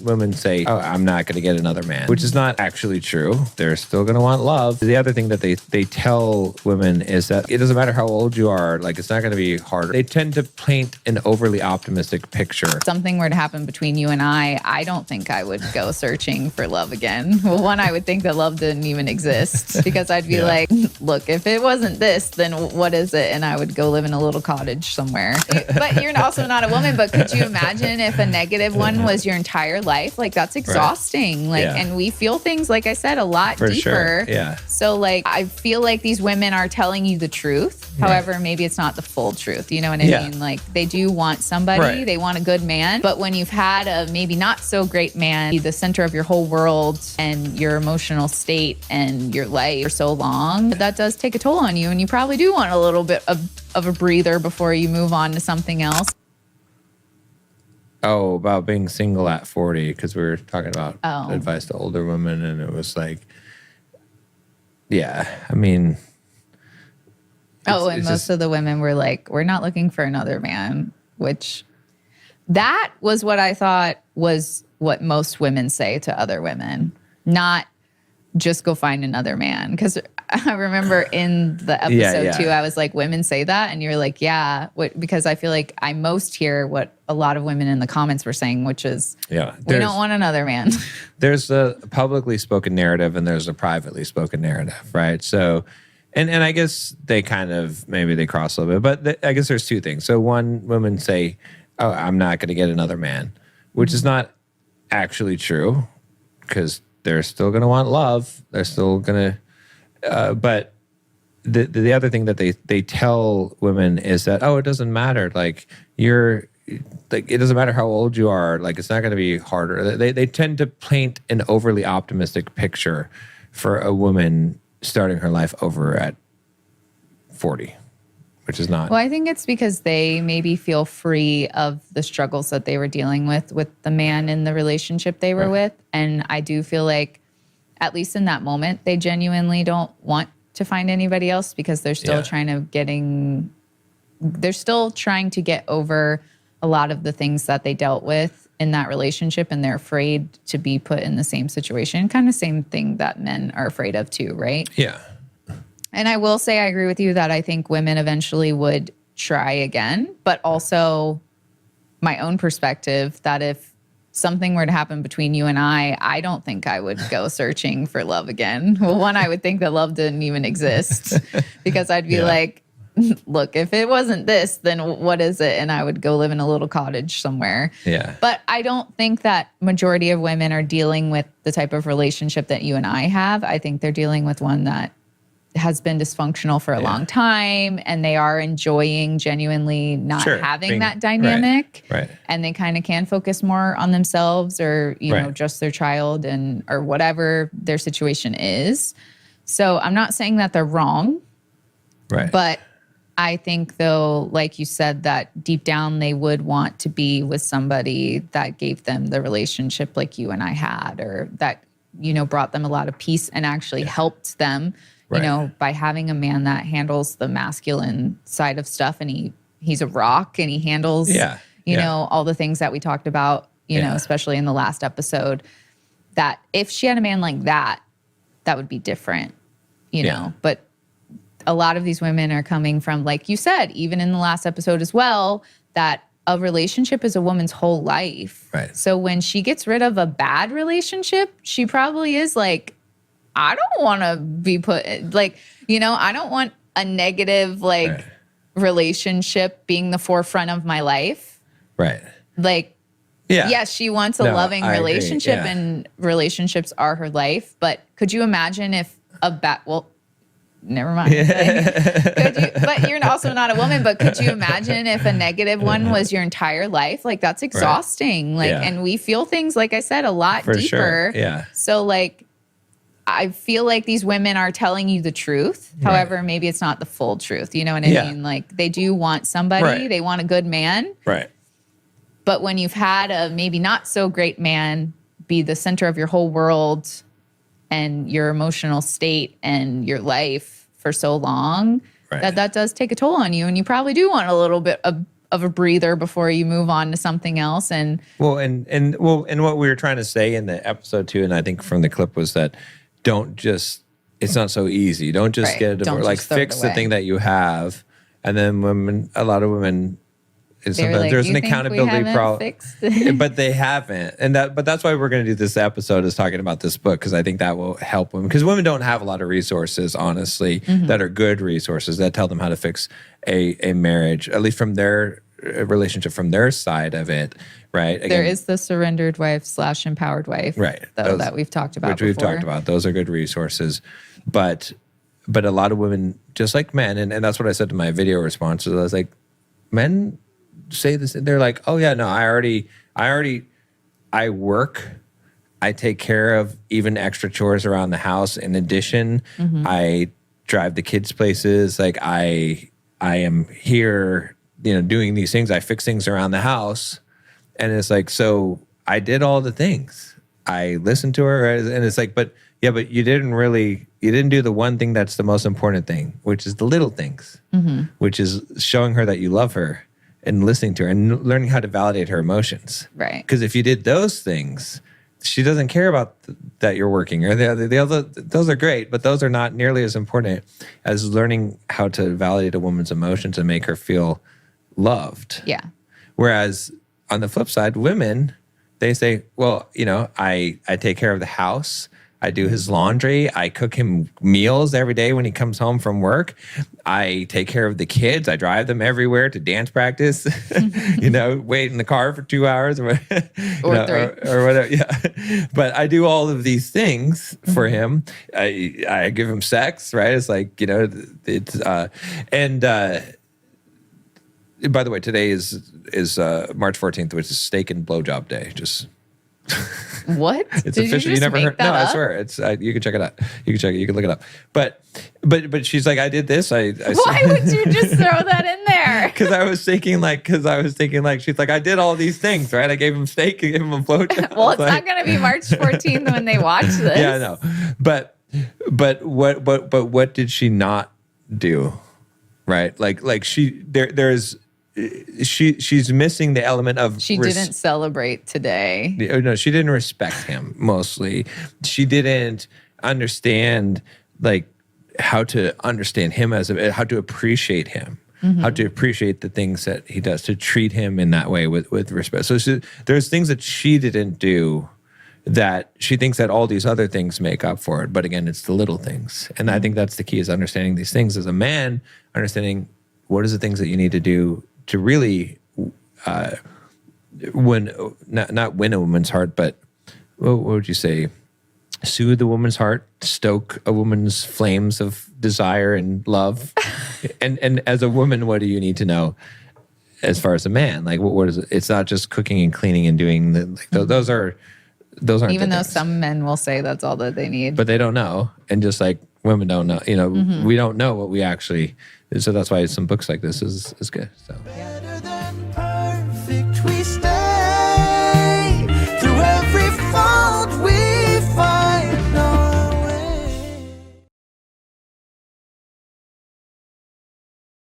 Women say, oh, I'm not going to get another man, which is not actually true. They're still going to want love. The other thing that they tell women is that it doesn't matter how old you are, like it's not going to be harder. They tend to paint an overly optimistic picture. Something were to happen between you and I don't think I would go searching for love again. Well, one, I would think that love didn't even exist because I'd be like, look, if it wasn't this, then what is it? And I would go live in a little cottage somewhere. But you're also not a woman, but could you imagine if a negative one was your entire life? Like that's exhausting. Like, and we feel things, like I said, a lot For deeper. sure. Yeah. So like, I feel like these women are telling you the truth. However, maybe it's not the full truth. You know what I mean? Like they do want somebody, they want a good man. But when you've had a maybe not so great man be the center of your whole world and your emotional state and your life for so long, that does take a toll on you. And you probably do want a little bit of a breather before you move on to something else. Oh, about being single at 40, because we were talking about advice to older women, and it was like, I mean. And most of the women were like, we're not looking for another man, which that was what I thought was what most women say to other women, not just go find another man. Because I remember in the episode too, I was like, women say that. And you're like, because I feel like I most hear what a lot of women in the comments were saying, which is, we don't want another man. There's a publicly spoken narrative and there's a privately spoken narrative, right? So, and I guess they kind of, maybe they cross a little bit, but I guess there's two things. So one, women say, oh, I'm not going to get another man, which is not actually true because they're still going to want love. They're still going to, but the other thing that they tell women is that, oh, it doesn't matter. Like it doesn't matter how old you are. Like it's not going to be harder. They tend to paint an overly optimistic picture for a woman starting her life over at 40, which is not. Well, I think it's because they maybe feel free of the struggles that they were dealing with the man in the relationship they were with. And I do feel like, at least in that moment, they genuinely don't want to find anybody else because they're still trying to get over a lot of the things that they dealt with in that relationship, and they're afraid to be put in the same situation. Kind of same thing that men are afraid of too, right? Yeah. And I will say I agree with you that I think women eventually would try again, but also my own perspective that if something were to happen between you and I don't think I would go searching for love again. Well, one, I would think that love didn't even exist because I'd be like, look, if it wasn't this, then what is it? And I would go live in a little cottage somewhere. Yeah. But I don't think that majority of women are dealing with the type of relationship that you and I have. I think they're dealing with one that has been dysfunctional for a long time, and they are enjoying genuinely not having that dynamic. Right. And they kind of can focus more on themselves or, you know, just their child or whatever their situation is. So I'm not saying that they're wrong. Right. But I think, though, like you said, that deep down they would want to be with somebody that gave them the relationship like you and I had, or that, you know, brought them a lot of peace and actually helped them, you know, by having a man that handles the masculine side of stuff. And he's a rock and he handles, you know, all the things that we talked about, you know, especially in the last episode, that if she had a man like that, that would be different, you know, but a lot of these women are coming from, like you said, even in the last episode as well, that a relationship is a woman's whole life. Right. So when she gets rid of a bad relationship, she probably is like, I don't want to be put, like, you know, I don't want a negative, like, relationship being the forefront of my life. Right. Like, yes, she wants a loving relationship and relationships are her life. But could you imagine if never mind. But you're also not a woman, but could you imagine if a negative one was your entire life? Like that's exhausting. Like, and we feel things, like I said, a lot deeper. Sure. Yeah. So like, I feel like these women are telling you the truth. However, maybe it's not the full truth. You know what I mean? Like they do want somebody, they want a good man. Right. But when you've had a maybe not so great man be the center of your whole world and your emotional state and your life for so long, that does take a toll on you. And you probably do want a little bit of of a breather before you move on to something else. And and what we were trying to say in the episode too, and I think from the clip was that it's not so easy. Don't just get a divorce. Like fix the thing that you have. And then a lot of women, sometimes like, there's an accountability problem, but they haven't. But that's why we're going to do this episode is talking about this book, because I think that will help women. Because women don't have a lot of resources, honestly, that are good resources that tell them how to fix a marriage, at least from their relationship, from their side of it, right? Again, there is the surrendered wife / empowered wife, right? That we've talked about, we've talked about. Those are good resources, but a lot of women, just like men, and that's what I said to my video responses. I was like, men say this, they're like, oh yeah, no, I work, I take care of even extra chores around the house. In addition, I drive the kids places. Like I am here, doing these things. I fix things around the house. And it's like, so I did all the things. I listened to her, and it's like, but you didn't do the one thing that's the most important thing, which is the little things, which is showing her that you love her and listening to her and learning how to validate her emotions. Right. Because if you did those things, she doesn't care about that you're working. Or the other, those are great, but those are not nearly as important as learning how to validate a woman's emotions and make her feel loved. Yeah. Whereas on the flip side, women, they say, well, I take care of the house. I do his laundry. I cook him meals every day when he comes home from work. I take care of the kids. I drive them everywhere to dance practice, wait in the car for 2 hours or 3 or whatever. Yeah. But I do all of these things for him. I give him sex, right? It's like, it's, and by the way, today is March 14th, which is Steak and Blowjob Day. Just what? It's official. You never heard? No, I swear. It's you can check it out. You can check it. You can look it up. But she's like, I did this. Why would you just throw that in there? Because I was thinking like, she's like, I did all these things, right? I gave him steak, I gave him a blowjob. Well, it's not going to be March 14th when they watch this. Yeah, I know. But what did she not do? Right? Like she's missing the element of she didn't celebrate today. No, she didn't respect him mostly. She didn't understand like how to understand him how to appreciate him, how to appreciate the things that he does, to treat him in that way with respect. So there's things that she didn't do that she thinks that all these other things make up for it. But again, it's the little things. And I think that's the key, is understanding these things as a man, understanding what is the things that you need to do to really not win a woman's heart, but what would you say? Soothe a woman's heart, stoke a woman's flames of desire and love. and as a woman, what do you need to know as far as a man? Like what is it? It's not just cooking and cleaning and doing those aren't even though some men will say that's all that they need. But they don't know. And just like women don't know, we don't know what we actually. So that's why some books like this is good. So. Yeah.